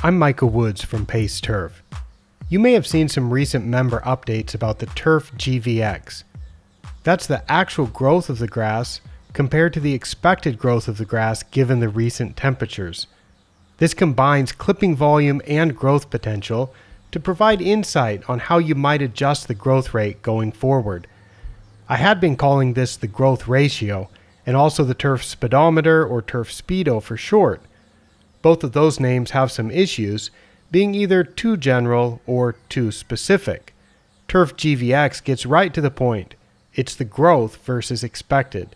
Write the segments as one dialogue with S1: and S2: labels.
S1: I'm Michael Woods from Pace Turf. You may have seen some recent member updates about the TurfGvX. That's the actual growth of the grass compared to the expected growth of the grass given the recent temperatures. This combines clipping volume and growth potential to provide insight on how you might adjust the growth rate going forward. I had been calling this the growth ratio, and also the turf speedometer or turf speedo for short. Both of those names have some issues, being either too general or too specific. TurfGvX gets right to the point. It's the growth versus expected.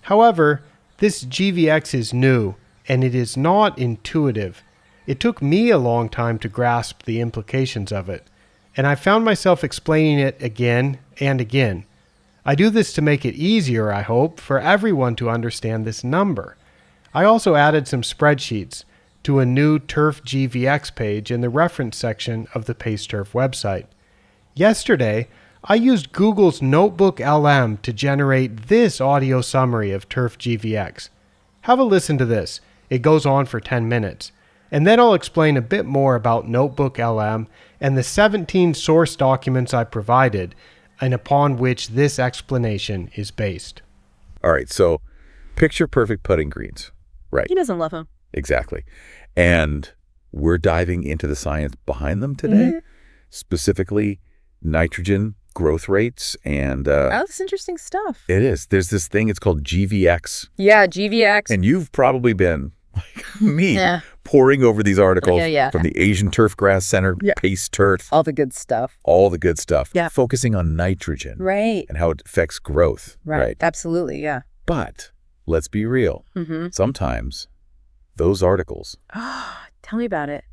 S1: However, this GVX is new, and it is not intuitive. It took me a long time to grasp the implications of it, and I found myself explaining it again and again. I do this to make it easier, I hope, for everyone to understand this number. I also added some spreadsheets to a new TurfGvX page in the reference section of the Pace Turf website. Yesterday, I used Google's NotebookLM to generate this audio summary of TurfGvX. Have a listen to this. It goes on for 10 minutes. And then I'll explain a bit more about NotebookLM and the 17 source documents I provided and upon which this explanation is based.
S2: All right, so picture perfect putting greens. Right.
S3: He doesn't love them.
S2: Exactly. And we're diving into the science behind them today, specifically nitrogen growth rates and...
S3: Oh, that's interesting stuff.
S2: It is. There's this thing, it's called GVX.
S3: Yeah, GVX.
S2: And you've probably been, like me, poring over these articles from the Asian Turf Grass Center, Pace Turf.
S3: All the good stuff.
S2: All the good stuff. Yeah. Focusing on nitrogen.
S3: Right.
S2: And how it affects growth.
S3: Right. Absolutely, yeah.
S2: But let's be real. Sometimes those articles...
S3: Tell me about it.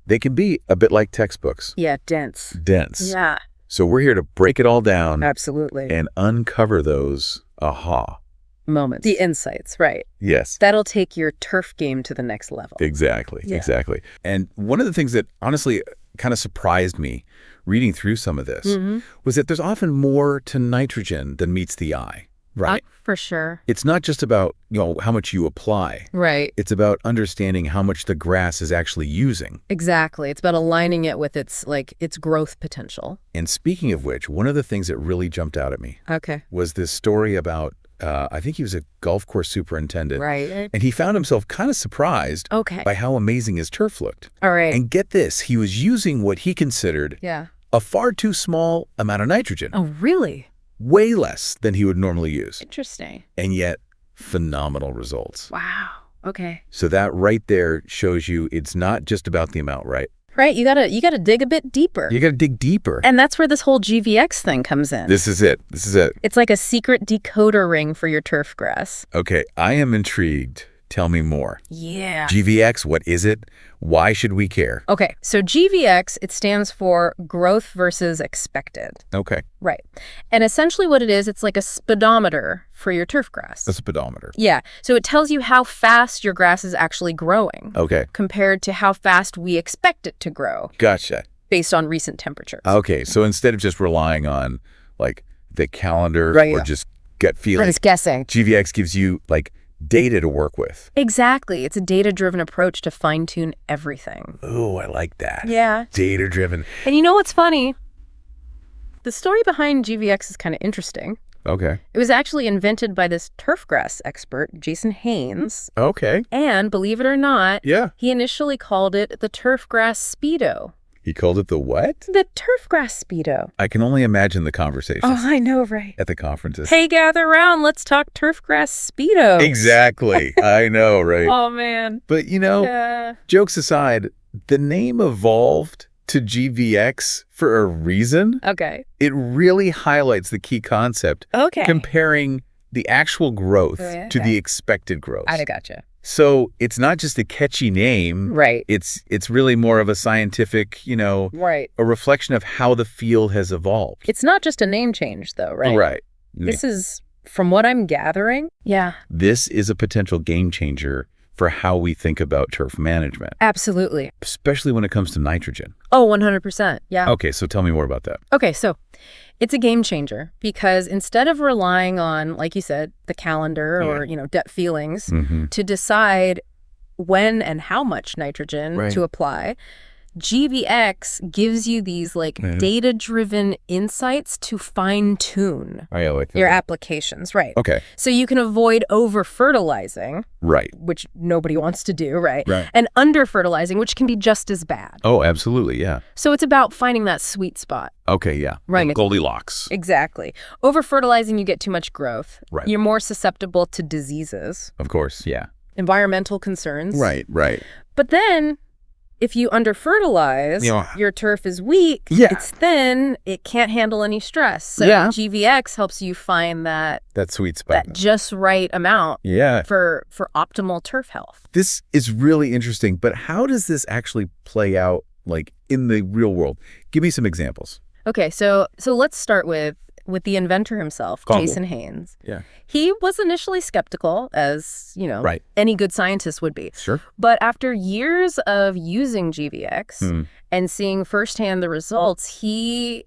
S2: They can be a bit like textbooks.
S3: Yeah, dense.
S2: Dense.
S3: Yeah.
S2: So we're here to break it all down.
S3: Absolutely.
S2: And uncover those aha
S3: moments. The insights, right.
S2: Yes.
S3: That'll take your turf game to the next level.
S2: Exactly. Yeah. Exactly. And one of the things that honestly kind of surprised me reading through some of this was that there's often more to nitrogen than meets the eye. Right.
S3: For sure.
S2: It's not just about, how much you apply.
S3: Right.
S2: It's about understanding how much the grass is actually using.
S3: Exactly. It's about aligning it with its growth potential.
S2: And speaking of which, one of the things that really jumped out at me was this story about, I think he was a golf course superintendent.
S3: Right.
S2: And he found himself kind of surprised by how amazing his turf looked.
S3: All right.
S2: And get this, he was using what he considered a far too small amount of nitrogen.
S3: Oh, really?
S2: Way less than he would normally use.
S3: Interesting.
S2: And yet, phenomenal results.
S3: Wow. Okay.
S2: So that right there shows you it's not just about the amount, right?
S3: Right. You gotta dig a bit deeper.
S2: You gotta dig deeper.
S3: And that's where this whole GVX thing comes in.
S2: This is it. This is it.
S3: It's like a secret decoder ring for your turf grass.
S2: Okay. I am intrigued. Tell me more.
S3: Yeah.
S2: GVX, what is it? Why should we care?
S3: Okay, so GVX, it stands for growth versus expected.
S2: Okay.
S3: Right. And essentially what it is, it's like a speedometer for your turf grass.
S2: A speedometer.
S3: Yeah. So it tells you how fast your grass is actually growing.
S2: Okay.
S3: Compared to how fast we expect it to grow.
S2: Gotcha.
S3: Based on recent temperatures.
S2: Okay, so instead of just relying on, the calendar or just gut feeling.
S3: Just guessing.
S2: GVX gives you, data to work with.
S3: Exactly. It's a data-driven approach to fine-tune everything.
S2: Oh, I like that.
S3: Yeah.
S2: Data-driven.
S3: And you know what's funny? The story behind GVX is kind of interesting.
S2: Okay.
S3: It was actually invented by this turfgrass expert, Jason Haynes.
S2: Okay.
S3: And believe it or not,
S2: he
S3: initially called it the turfgrass speedo.
S2: He called it the what?
S3: The turfgrass speedo.
S2: I can only imagine the conversations.
S3: Oh, I know, right?
S2: At the conferences.
S3: Hey, gather around. Let's talk turfgrass speedo.
S2: Exactly. I know, right?
S3: Oh, man.
S2: But, jokes aside, the name evolved to GVX for a reason.
S3: Okay.
S2: It really highlights the key concept.
S3: Okay.
S2: Comparing the actual growth to the expected growth.
S3: I gotcha.
S2: So it's not just a catchy name.
S3: Right.
S2: It's really more of a scientific, a reflection of how the field has evolved.
S3: It's not just a name change, though, right?
S2: Right.
S3: This is, from what I'm gathering,
S2: this is a potential game changer for how we think about turf management.
S3: Absolutely.
S2: Especially when it comes to nitrogen.
S3: Oh, 100%. Yeah.
S2: Okay, so tell me more about that.
S3: Okay, so it's a game changer because instead of relying on, like you said, the calendar or, gut feelings to decide when and how much nitrogen to apply, GvX gives you these like data-driven insights to fine-tune your applications, right?
S2: Okay.
S3: So you can avoid over-fertilizing,
S2: Right.
S3: which nobody wants to do, right? And under-fertilizing, which can be just as bad.
S2: Oh, absolutely, yeah.
S3: So it's about finding that sweet spot.
S2: Okay, yeah.
S3: Right.
S2: Like Goldilocks.
S3: Exactly. Over-fertilizing, you get too much growth.
S2: Right.
S3: You're more susceptible to diseases,
S2: Of course, yeah.
S3: environmental concerns.
S2: Right.
S3: But then, if you under-fertilize, your turf is weak, it's thin, it can't handle any stress. So GvX helps you find that
S2: sweet spot.
S3: that just right amount for optimal turf health.
S2: This is really interesting, but how does this actually play out like in the real world? Give me some examples.
S3: Okay, so let's start with the inventor himself, Jason Haynes.
S2: Yeah.
S3: He was initially skeptical, as, any good scientist would be.
S2: Sure.
S3: But after years of using GvX and seeing firsthand the results, he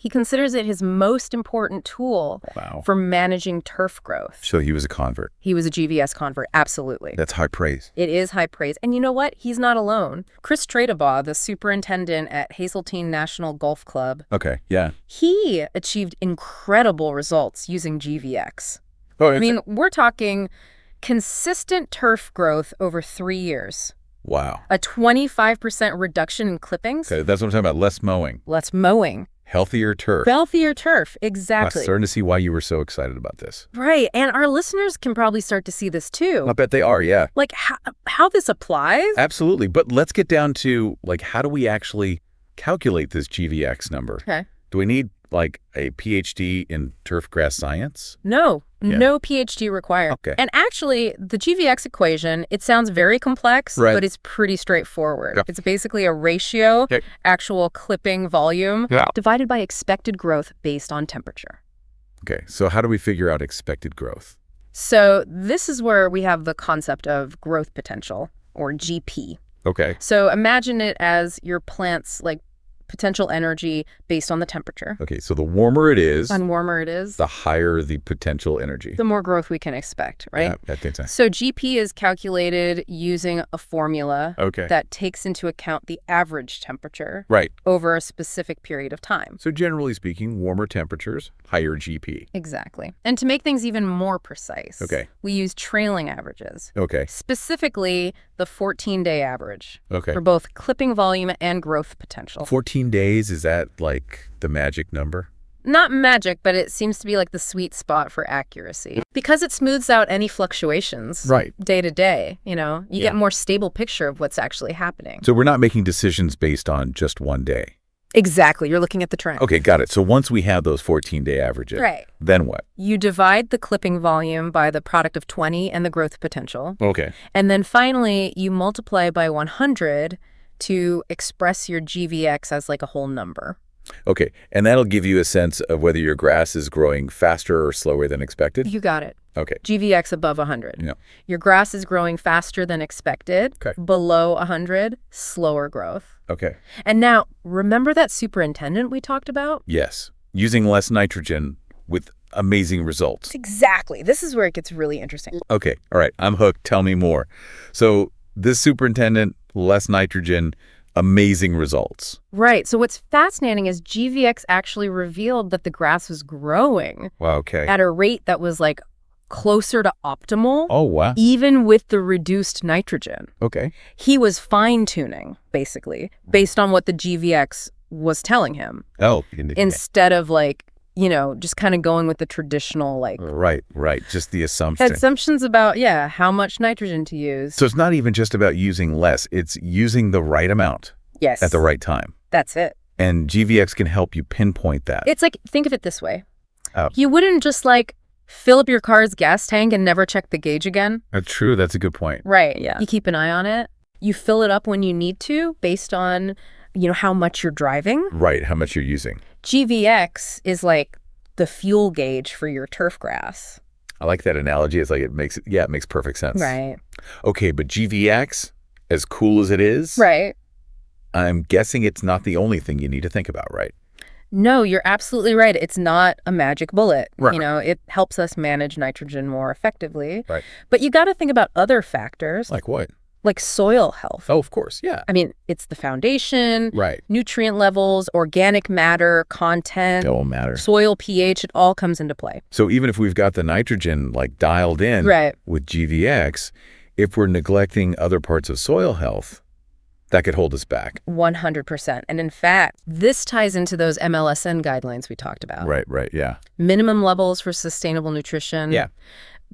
S3: considers it his most important tool for managing turf growth.
S2: So he was a convert.
S3: He was a GvX convert, absolutely.
S2: That's high praise.
S3: It is high praise. And you know what? He's not alone. Chris Tredabaugh, the superintendent at Hazeltine National Golf Club, he achieved incredible results using GvX. I mean, we're talking consistent turf growth over 3 years.
S2: Wow.
S3: A 25% reduction in clippings.
S2: Okay, that's what I'm talking about. Less mowing.
S3: Less mowing.
S2: Healthier turf.
S3: Healthier turf, exactly.
S2: I'm starting to see why you were so excited about this.
S3: Right, and our listeners can probably start to see this too.
S2: I bet they are, yeah.
S3: Like how this applies?
S2: Absolutely, but let's get down to like how do we actually calculate this GvX number?
S3: Okay.
S2: Do we need like a PhD in turf grass science?
S3: No PhD required.
S2: Okay.
S3: And actually, the GvX equation, it sounds very complex, but it's pretty straightforward. It's basically a ratio, actual clipping volume, divided by expected growth based on temperature.
S2: Okay, so how do we figure out expected growth?
S3: So this is where we have the concept of growth potential, or GP.
S2: Okay.
S3: So imagine it as your plant's like potential energy based on the temperature.
S2: Okay, so the warmer it is,
S3: the
S2: higher the potential energy.
S3: The more growth we can expect, right?
S2: Yeah, that makes sense.
S3: So GP is calculated using a formula that takes into account the average temperature over a specific period of time.
S2: So generally speaking, warmer temperatures, higher GP.
S3: Exactly. And to make things even more precise, we use trailing averages. Specifically, the 14-day average for both clipping volume and growth potential.
S2: 14 days, is that like the magic number?
S3: Not magic, but it seems to be like the sweet spot for accuracy. Because it smooths out any fluctuations day to day, you get a more stable picture of what's actually happening.
S2: So we're not making decisions based on just one day.
S3: Exactly. You're looking at the trend.
S2: Okay, got it. So once we have those 14-day averages, then what?
S3: You divide the clipping volume by the product of 20 and the growth potential.
S2: Okay.
S3: And then finally, you multiply by 100 to express your GvX as like a whole number.
S2: Okay, and that'll give you a sense of whether your grass is growing faster or slower than expected?
S3: You got it.
S2: Okay.
S3: GvX above 100.
S2: Yeah.
S3: Your grass is growing faster than expected. Below 100, slower growth.
S2: Okay.
S3: And now, remember that superintendent we talked about?
S2: Yes. Using less nitrogen with amazing results.
S3: Exactly. This is where it gets really interesting.
S2: Okay. All right. I'm hooked. Tell me more. So this superintendent, less nitrogen, amazing results.
S3: Right. So what's fascinating is GvX actually revealed that the grass was growing at a rate that was like closer to optimal.
S2: Oh, wow.
S3: Even with the reduced nitrogen.
S2: Okay.
S3: He was fine-tuning, basically, based on what the GvX was telling him.
S2: Oh.
S3: Instead of like, just kind of going with the traditional like...
S2: Right. Just the assumption.
S3: Assumptions about, how much nitrogen to use.
S2: So it's not even just about using less. It's using the right amount.
S3: Yes.
S2: At the right time.
S3: That's it.
S2: And GvX can help you pinpoint that.
S3: It's like, think of it this way. You wouldn't just like fill up your car's gas tank and never check the gauge again.
S2: True. That's a good point.
S3: Right. Yeah. You keep an eye on it. You fill it up when you need to based on, how much you're driving.
S2: Right. How much you're using.
S3: GvX is like the fuel gauge for your turf grass.
S2: I like that analogy. It's like it makes perfect sense.
S3: Right.
S2: Okay. But GvX, as cool as it is.
S3: Right.
S2: I'm guessing it's not the only thing you need to think about, right?
S3: No, you're absolutely right. It's not a magic bullet.
S2: Right.
S3: It helps us manage nitrogen more effectively.
S2: Right.
S3: But you got to think about other factors.
S2: Like what?
S3: Like soil health.
S2: Oh, of course, yeah.
S3: I mean, it's the foundation,
S2: Right.
S3: nutrient levels, organic matter, content,
S2: It all matter.
S3: soil pH, it all comes into play.
S2: So even if we've got the nitrogen like dialed in
S3: Right.
S2: with GVX, if we're neglecting other parts of soil health, that could hold us back.
S3: 100%. And in fact, this ties into those MLSN guidelines we talked about.
S2: Right, yeah.
S3: Minimum levels for sustainable nutrition.
S2: Yeah.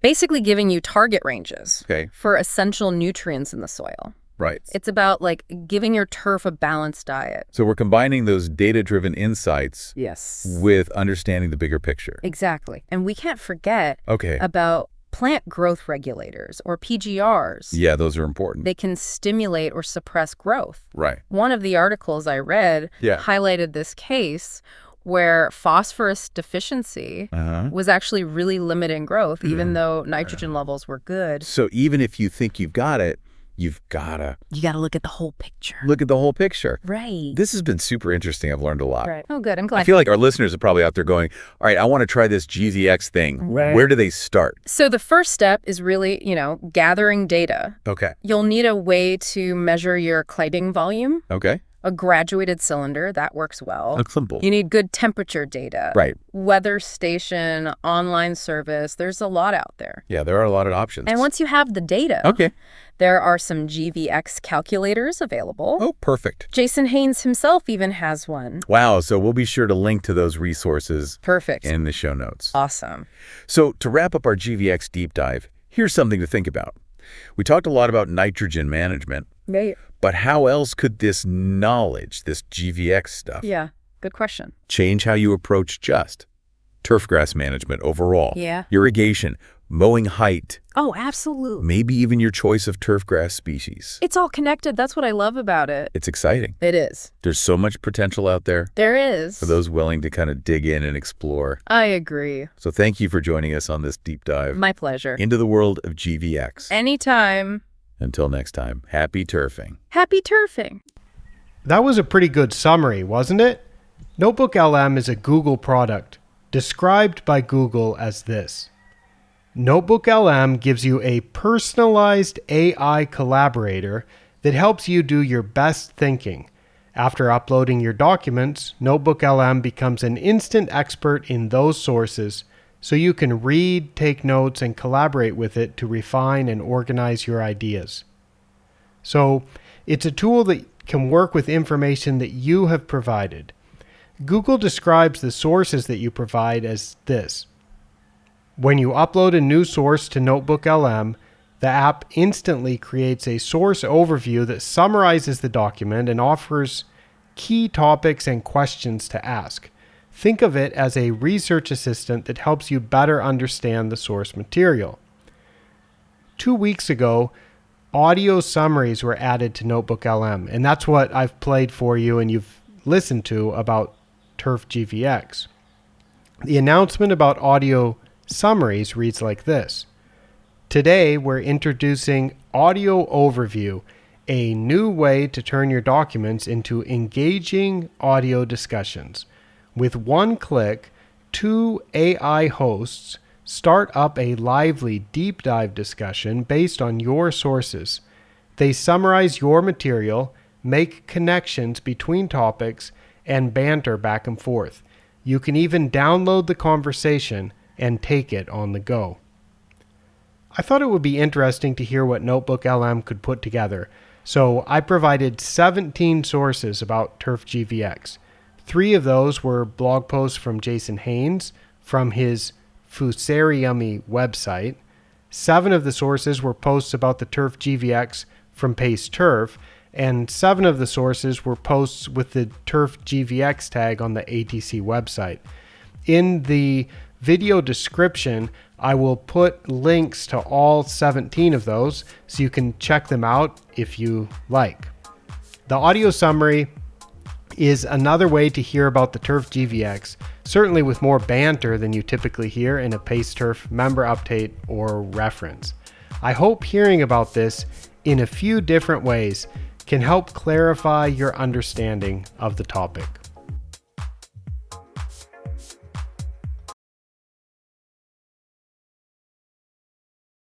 S3: Basically giving you target ranges
S2: Okay.
S3: for essential nutrients in the soil.
S2: Right.
S3: It's about like giving your turf a balanced diet.
S2: So we're combining those data-driven insights
S3: Yes.
S2: with understanding the bigger picture.
S3: Exactly. And we can't forget
S2: Okay.
S3: about plant growth regulators, or PGRs.
S2: Yeah, those are important.
S3: They can stimulate or suppress growth.
S2: Right.
S3: One of the articles I read highlighted this case where phosphorus deficiency was actually really limiting growth, even though nitrogen levels were good.
S2: So even if you think you've got it, you've got to...
S3: You got to look at the whole picture.
S2: Look at the whole picture.
S3: Right.
S2: This has been super interesting. I've learned a lot.
S3: Right. Oh, good. I'm glad.
S2: I feel like our listeners are probably out there going, all right, I want to try this GVX thing. Right. Where do they start?
S3: So the first step is really, gathering data.
S2: Okay.
S3: You'll need a way to measure your clipping volume.
S2: Okay.
S3: A graduated cylinder, that works well.
S2: That's simple.
S3: You need good temperature data.
S2: Right.
S3: Weather station, online service, there's a lot out there.
S2: Yeah, there are a lot of options.
S3: And once you have the data, there are some GVX calculators available.
S2: Oh, perfect.
S3: Jason Haynes himself even has one.
S2: Wow, so we'll be sure to link to those resources in the show notes.
S3: Awesome.
S2: So to wrap up our GVX deep dive, here's something to think about. We talked a lot about nitrogen management.
S3: Right.
S2: But how else could this knowledge, this GVX stuff,
S3: good question,
S2: change how you approach turfgrass management overall? Irrigation, mowing height.
S3: Oh, absolutely.
S2: Maybe even your choice of turfgrass species.
S3: It's all connected. That's what I love about it.
S2: It's exciting.
S3: It is.
S2: There's so much potential out there.
S3: There is.
S2: For those willing to kind of dig in and explore.
S3: I agree.
S2: So thank you for joining us on this deep dive.
S3: My pleasure.
S2: Into the world of GVX.
S3: Anytime.
S2: Until next time, happy turfing.
S3: Happy turfing.
S1: That was a pretty good summary, wasn't it? NotebookLM is a Google product, described by Google as this. NotebookLM gives you a personalized AI collaborator that helps you do your best thinking. After uploading your documents, NotebookLM becomes an instant expert in those sources, so you can read, take notes, and collaborate with it to refine and organize your ideas. So, it's a tool that can work with information that you have provided. Google describes the sources that you provide as this. When you upload a new source to NotebookLM, the app instantly creates a source overview that summarizes the document and offers key topics and questions to ask. Think of it as a research assistant that helps you better understand the source material. 2 weeks ago, audio summaries were added to NotebookLM, and that's what I've played for you and you've listened to about TurfGvX. The announcement about audio summaries reads like this. Today, we're introducing Audio Overview, a new way to turn your documents into engaging audio discussions. With one click, 2 AI hosts start up a lively deep dive discussion based on your sources. They summarize your material, make connections between topics, and banter back and forth. You can even download the conversation and take it on the go. I thought it would be interesting to hear what NotebookLM could put together, so I provided 17 sources about TurfGvX. 3 of those were blog posts from Jason Haynes from his Fusariummy website. 7 of the sources were posts about the TurfGvX from Pace Turf, and 7 of the sources were posts with the TurfGvX tag on the ATC website. In the video description, I will put links to all 17 of those so you can check them out if you like. The audio summary is another way to hear about the TurfGvX, certainly with more banter than you typically hear in a Pace Turf member update or reference. I hope hearing about this in a few different ways can help clarify your understanding of the topic.